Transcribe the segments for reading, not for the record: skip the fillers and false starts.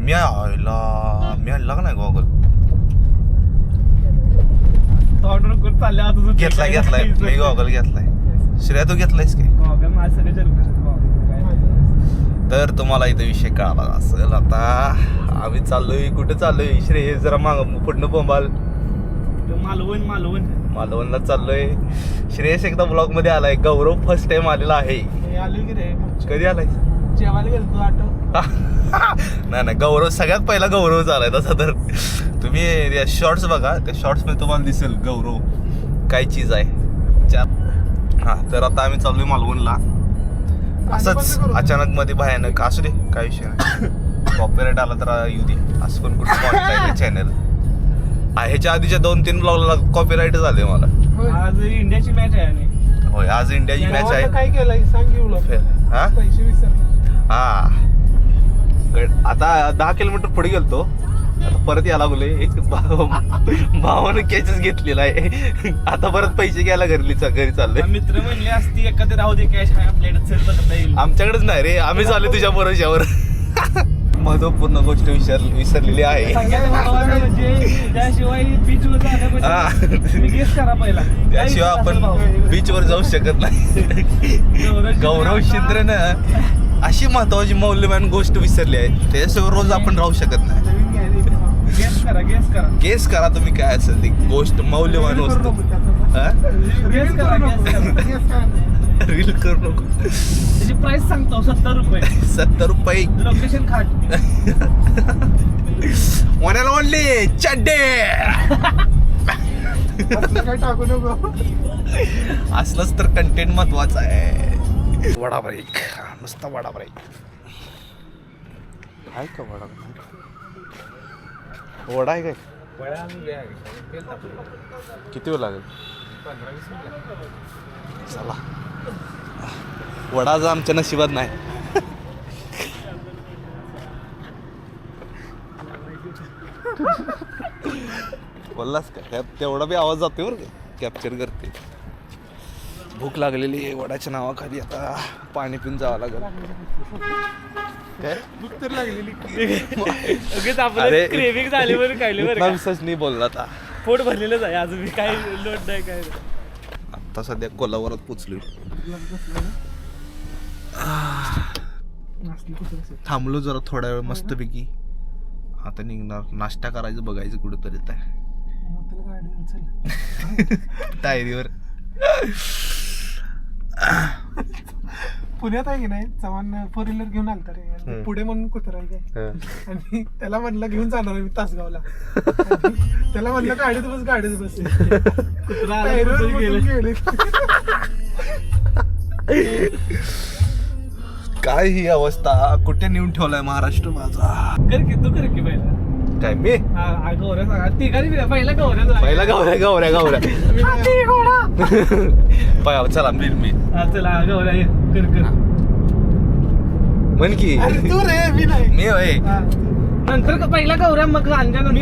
मी आणला का नाही गॉगल घेतलाय मी गॉगल घेतलाय. श्रेया तू घेतलायस काय? तर तुम्हाला इथं विषय कळाला असेल. आता आम्ही चाललोय कुठे चाललोय श्रेय जरा माग पुढनं बोंबाल मालवणला चाललोय. श्रेयस एकदा ब्लॉग मध्ये आलाय. गौरव फर्स्ट टाइम आलेला आहे. कधी आलाय? नाही गौरव सगळ्यात पहिला गौरव झालाय तसा. तर तुम्ही शॉर्ट्स बघा त्या शॉर्ट्स मध्ये तुम्हाला दिसेल गौरव काय चीज आहे. हा तर आता आम्ही चाललोय मालवणला. असंच अचानक मध्ये भयानक असू दे काय विषय नाही. कॉपीराईट आला तर येऊ दे. असं पण कुठे मॉनिटाईज चॅनल ह्याच्या आधीच्या 2-3 ब्लॉगला कॉपीराईट झाले मला. आज इंडियाची मॅच आहे. होय आज इंडियाची मॅच आहे. काय केलंय सांग. हा पैसे विसरले. हा आता 10 किलोमीटर पुढे गेलतो. आता परत यायला लागलोय. भावानं कॅचेस घेतलेला आहे. आता परत पैसे घ्यायला घरी चाललोय. मित्र म्हणले असती एखादे राहू दे कॅश आहे आपल्याकडे चल बघता येईल. आमच्याकडेच नाही रे. आम्ही चालू तुझ्या भरोश्यावर. महत्वपूर्ण गोष्ट विसरलेली आहे. त्याशिवाय बीचवर गेस करा पहिला. त्याशिवाय आपण बीचवर जाऊ शकत नाही. गौरव शिंद्रेनं अशी महत्वाची मौल्यवान गोष्ट विसरली आहे. त्याच्याशिवाय रोज आपण राहू शकत नाही. गेस करा तुम्ही काय असेल ती गोष्ट मौल्यवान वस्तू. रील करू नको. त्याची प्राइस सांगतो 70 रुपये. 70 रुपये लोकेशन खाट. म्हणायला म्हणले चड्डे काय टाकू नको. असलंच तर कंटेंट महत्वाचा आहे. वडा ब्रेक नुसता वडा ब्रेक आहे का? वडा आहे काय? किती वेळ लागेल? चला वडाचा आमच्या नशिबात नाही. बोललास का? तेवढा बी आवाज जातोय बरं का. कॅप्चर करते. भूक लागलेली आहे वडाच्या नावाखाली. आता पाणी पिऊन जावं लागेल. काय भूक तर लागलेली. अरे क्रेविंग झाली बरं काय बरं. नाही बोलला आता. पोट भरलेलंच आहे अजून. काय लोट नाही काय. आता सध्या कोल्हापुरात पोचलोय. थांबलो जरा थोडा वेळ मस्तपैकी. आता निघणार. नाश्ता करायचं बघायचं कुठेतरी टायरीवर. पुण्यात आहे की नाही चव्हाण 4 व्हीलर घेऊन आलता रे. पुढे म्हणून कुत्रा आहे काय. आणि त्याला म्हणलं घेऊन जाणार मी तासगावला. त्याला म्हणलं गाडीत बस. कुत्रा गेले. काय ही अवस्था. कुठे नेऊन ठेवलाय महाराष्ट्र माझा. कर की तू कर की पहिला. काय मी गौऱ्या सांगा तिघांनी पहिला गौऱ्या चला मी चला गौऱ्या कर म्हण की तू रे. मी नाही. मी होय नंतर पहिला गौऱ्या मग अंजना. मी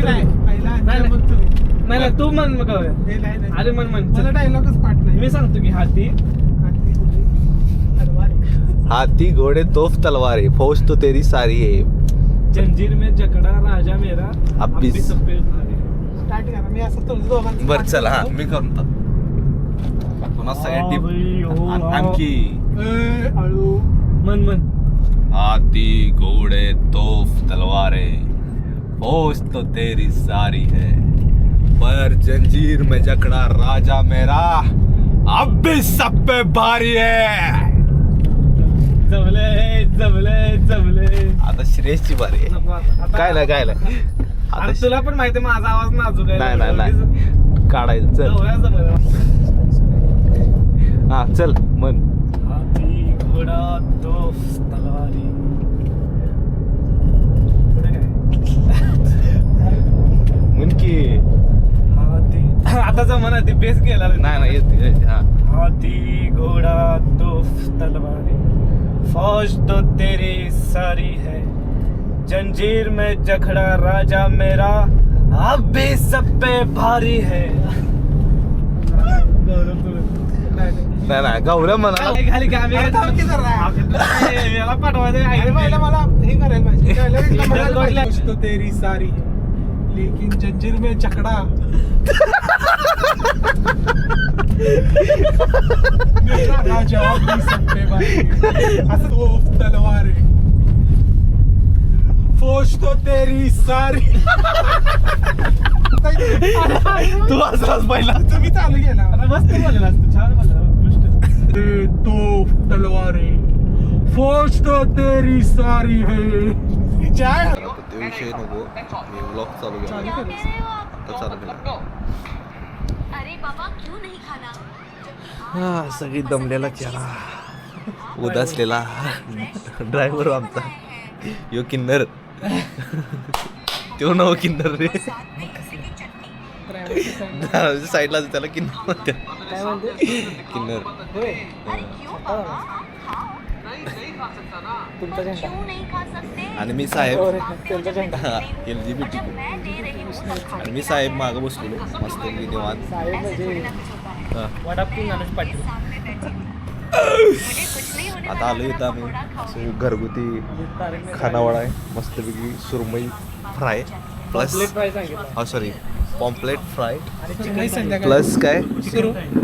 नाही तू म्हण मग गौऱ्या. अरे म्हण डायलॉगच पाठ नाही. मी सांगतो की हाथी घोड़े तोफ तलवारें फौज तो तेरी सारी है. जंजीर में जकड़ा राजा मेरा अब भी सफेद स्टार्ट करा. मी असं तुमचं दोघांचं बर चला. हा मी करतो पुन्हा सगळ्यात डीप आणखी मन. हाथी घोड़े तोफ तलवारें फौज तो तेरी सारी है पर जंजीर में जकड़ा राजा मेरा अब भी सब पे भारी है. जमले. आता श्रेयसची बारी आहे. काय नाही आता तुला पण माहिती माझा आवाज नाजूक आहे. नाही काढायचं. चल हा चल मन. हाथी घोडा तोफ तलवारी. म्हण की हाथी. आता जमाना ते बेस गेला. नाही येते. हाथी घोडा तोफ तलवारी फौज तो तेरी सारी है जंजीर में जखड़ा राजा मेरा अब भी सब पे भारी है. नाही नाही गौऱ्या म्हणा खाली गावी अरे थांब की जरा. याला पाठवायचं अरे पहिला मला हे करायला पाहिजे पहिला मी म्हणायला इंटर पाहिजे, कुछ तो तेरी सारी है, लेकिन जंजीर में जकड़ा मेरा राजा भी सब पे भाई असं तोफ तलवार है फौज तो तेरी सारी तू असलाच पहिला तुम्ही चालू केला मस्त बोलला असतं छान बोलला ते तोफ तलवार है फौज तो तेरी सारी है काय आता ते विषय नको मी ब्लॉग चालू केला चालू केलं आता चालू केला अरे बाबा क्यों नहीं खाना हा सगळी दमलेला चेहरा उदासलेला ड्रायव्हर आमचा यो किन्नर तो नव किन्नर रे साईडला त्याला किन्नर म्हणते काय म्हणते किन्नर क्यों पापा तुमचा झेंडा क्यों नहीं खा सकते आणि मी साहेब त्यांचा झेंडा LGBT जब मैं दे रही हूँ आणि मी साहेब मागं बसलेलो मस्त निवांत साहेब म्हणजे हा. वडापाव गणेश पाटील मुझे कुछ नहीं होने आता आलो इथं आम्ही असं घरगुती खानावळा आहे मस्तपैकी सुरमई फ्राय प्लस प्लेट फ्राय सांगितलं हा सॉरी पॉम्पलेट फ्राय चिकन संध्याकाळी प्लस काय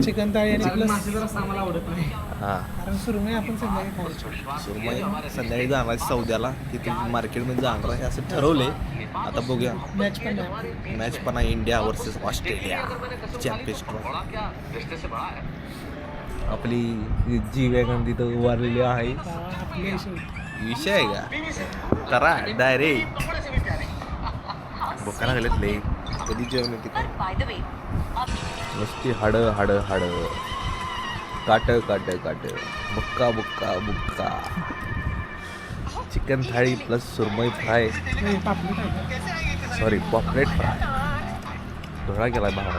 चिकन थाळी आणि प्लस मासे जरा आम्हाला आवडत नाही हां कारण सुरमई आपण संध्याकाळी खायचो सुरमई संध्याकाळी जाणार सौद्याला तिथे मार्केटमध्ये जाणार आहे असं ठरवले आता बघूया मॅच पण नाही मॅच पण आहे India versus Australia champions trophy आपली जी वॅगन तिथं उभारलेली आहे आपली अशी विषय आहे का करा डायरेक्ट बोकायला गेलेत लई कधी जेवण येते पर बाय द वे नुसती हाडं हाडं हाडं काट काट काट बुक्का बुक्का बुक्का चिकन थाळी प्लस सुरमई फ्राय पापलेट आहे सॉरी पॉपलेट फ्राय ढोळा गेला बाहेर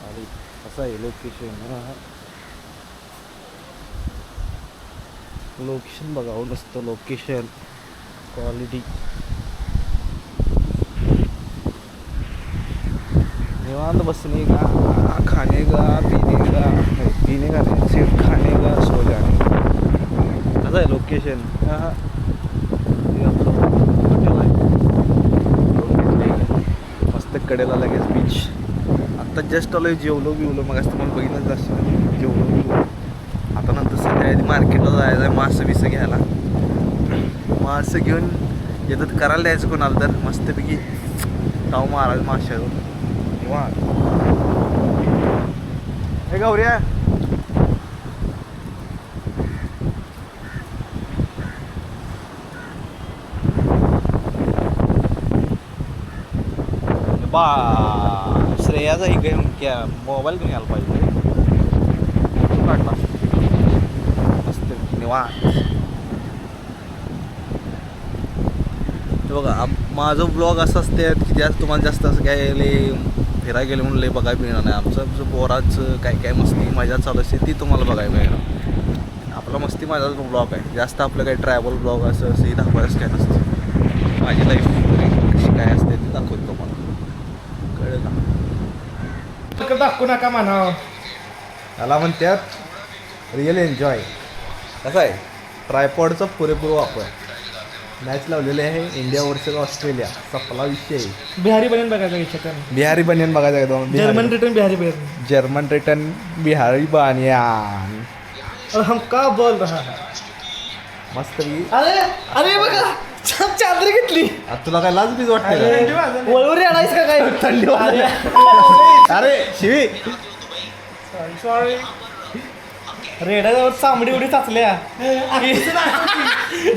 आणि असं आहे लोकेशन बघावं नसतं लोकेशन क्वालिटी निवांत बसने का खाने का पीने का नहीं सिर्फ खाने का सो जाने का असं आहे लोकेशन मस्त कडेला लगेच बीच आत्ता जस्ट आलो जेवलो बिवलो मग असं तुम्हाला बघितलंच असं जेवलो बिवलो आता नंतर संध्याकाळी मार्केटला जायचं आहे मासं बिसं घ्यायला मासं घेऊन येतात करायला द्यायचं कोणाला तर मस्तपैकी ताव महाराज माशावर हे गौऱ्या बा श्रेयाचा ही घेऊन क्या मोबाईल घेऊन यायला पाहिजे काढला मस्त निवांत बघा माझं ब्लॉग असं असते की जास्त तुम्हाला जास्त असं काय फिरायला गेले म्हणून लय बघायला मिळणार नाही आमचं बोराचं काय काय मस्ती मजा चालू असते ती तुम्हाला बघायला मिळणार आपला मस्ती माझाच ब्लॉग आहे जास्त आपलं काही ट्रॅव्हल ब्लॉग असं असं हे दाखवायचं काय नसतं माझी लाईफ कशी काय असते ते दाखवतो तुम्हाला कळलं का दाखवू नका म्हणा त्याला म्हणतात रिअल एन्जॉय कसं आहे ट्रायपॉडचा पुरेपूर वापर मॅच लावलेली आहे इंडिया वर्सेस ऑस्ट्रेलिया सपला विषय बिहारी बनियन बघायचा विचार बिहारी बनियन बघायचं एकदम जर्मन रिटर्न बिहारी बनियन जर्मन रिटर्न बिहारी बनियान और हम का बोल रहा है मस्त अरे अरे बघा छान चादर घेतली तुला काय लाज बीज वाटते वळवरी आणायच का काय थंडी अरे शिवी सॉरी रेड्यावर चांबडी उडी चाचल्या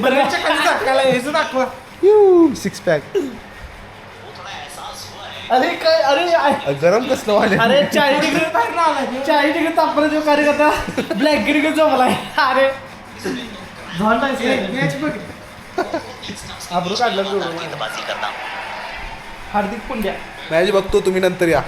बऱ्याचच्या खाली चाकायला हेच दाखवा सिक्स पॅक अरे काय अरे गरम कसलं वाले अरे 40 डिग्री तापमान जो कार्यकर्ता ब्लॅक गिरी जमलाय अरे मॅच बघ आब्रू काढलं हार्दिक पुंड्या मॅच बघतो तुम्ही नंतर या